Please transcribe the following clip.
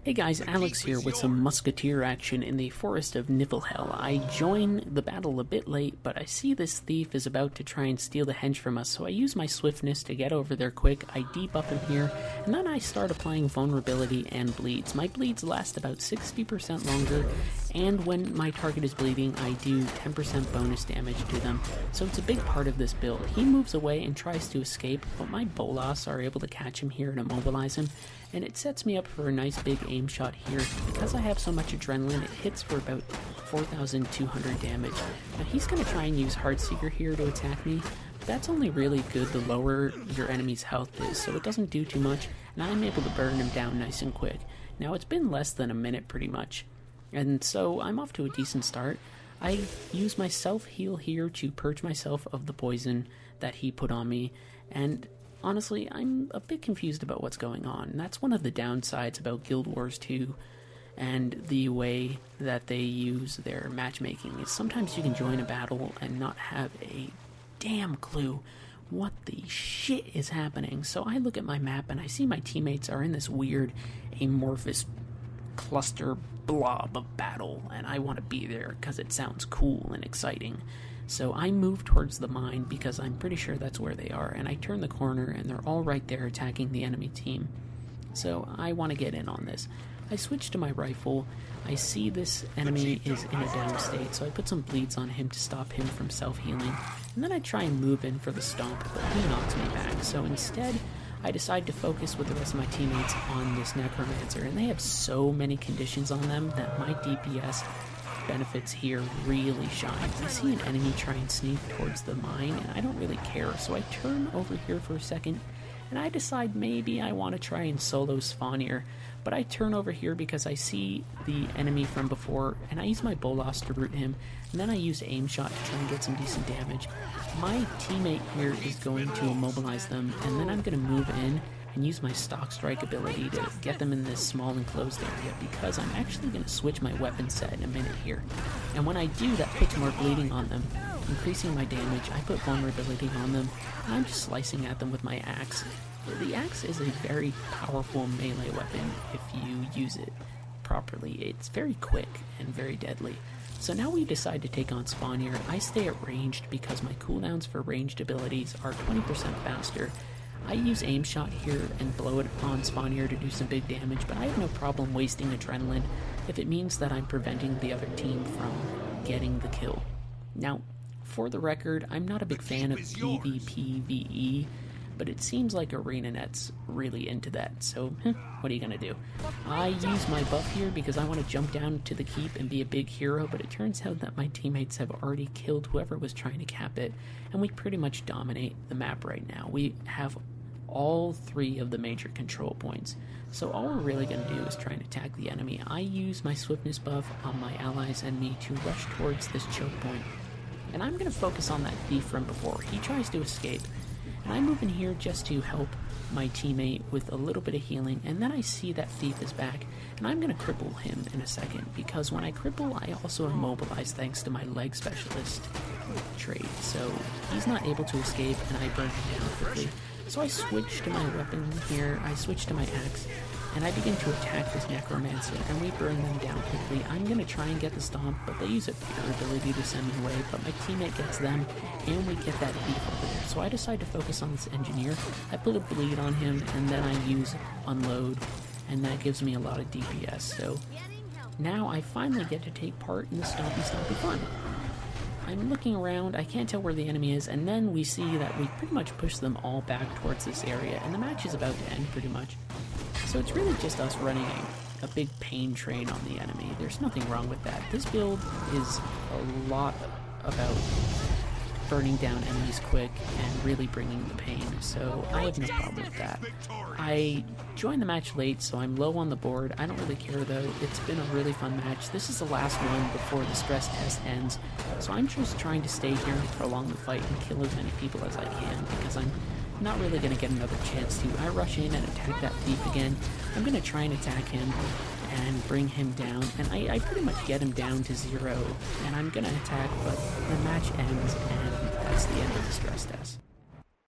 Hey guys, Alex here with some Musketeer action in the forest of Niflhel. I join the battle a bit late, but I see this thief is about to try and steal the henge from us, so I use my swiftness to get over there quick. I debuff him here, and then I start applying vulnerability and bleeds. My bleeds last about 60% longer, and when my target is bleeding, I do 10% bonus damage to them, so it's a big part of this build. He moves away and tries to escape, but my bolas are able to catch him here and immobilize him, and it sets me up for a nice big aim shot here. Because I have so much adrenaline, it hits for about 4,200 damage. Now he's going to try and use Heartseeker here to attack me, but that's only really good the lower your enemy's health is, so it doesn't do too much, and I'm able to burn him down nice and quick. Now it's been less than a minute pretty much, and so I'm off to a decent start. I use my self-heal here to purge myself of the poison that he put on me, and honestly, I'm a bit confused about what's going on. That's one of the downsides about Guild Wars 2 and the way that they use their matchmaking. Is sometimes you can join a battle and not have a damn clue what the shit is happening. So I look at my map and I see my teammates are in this weird amorphous cluster blob of battle, and I want to be there because it sounds cool and exciting. So I move towards the mine because I'm pretty sure that's where they are, and I turn the corner and they're all right there attacking the enemy team. So I want to get in on this. I switch to my rifle. I see this enemy is in a down state, so I put some bleeds on him to stop him from self-healing, and then I try and move in for the stomp, but he knocks me back. So instead, I decide to focus with the rest of my teammates on this Necromancer, and they have so many conditions on them that my DPS benefits here really shine. I see an enemy try and sneak towards the mine, and I don't really care, so I turn over here for a second, and I decide maybe I want to try and solo Spawnier, but I turn over here because I see the enemy from before, and I use my Bolas to root him, and then I use aim shot to try and get some decent damage. My teammate here is going to immobilize them, and then I'm going to move in and use my stock strike ability to get them in this small enclosed area, because I'm actually going to switch my weapon set in a minute here. And when I do, that puts more bleeding on them, increasing my damage. I put vulnerability on them, and I'm just slicing at them with my axe. The axe is a very powerful melee weapon if you use it properly. It's very quick and very deadly. So now we decide to take on Spawnier. I stay at ranged because my cooldowns for ranged abilities are 20% faster. I use aim shot here and blow it on Spawnier to do some big damage, but I have no problem wasting adrenaline if it means that I'm preventing the other team from getting the kill. Now, for the record, I'm not a big fan of PvPvE, but it seems like ArenaNet's really into that, so what are you gonna do? I use my buff here because I want to jump down to the keep and be a big hero, but it turns out that my teammates have already killed whoever was trying to cap it, and we pretty much dominate the map right now. We have all three of the major control points, so all we're really going to do is try and attack the enemy. I use my swiftness buff on my allies and me to rush towards this choke point, and I'm going to focus on that thief from before. He tries to escape, and I move in here just to help my teammate with a little bit of healing, and then I see that thief is back, and I'm going to cripple him in a second, because when I cripple, I also immobilize thanks to my leg specialist trait, so he's not able to escape, and I burn him down quickly. So I switch to my weapon here, I switch to my axe, and I begin to attack this Necromancer, and we burn them down quickly. I'm going to try and get the stomp, but they use a pure ability to send me away, but my teammate gets them, and we get that thief over there. So I decide to focus on this engineer. I put a bleed on him, and then I use unload, and that gives me a lot of DPS. So now I finally get to take part in the stompy fun. I'm looking around, I can't tell where the enemy is, and then we see that we pretty much push them all back towards this area, and the match is about to end pretty much. So it's really just us running a big pain train on the enemy. There's nothing wrong with that. This build is a lot about burning down enemies quick and really bringing the pain, so I have no problem with that. I joined the match late, so I'm low on the board. I don't really care though. It's been a really fun match. This is the last one before the stress test ends, so I'm just trying to stay here and prolong the fight and kill as many people as I can, because I'm not really going to get another chance to. I rush in and attack that thief again. I'm going to try and attack him and bring him down, and I pretty much get him down to 0, and I'm going to attack, but the match ends, and that's the end of the stress test.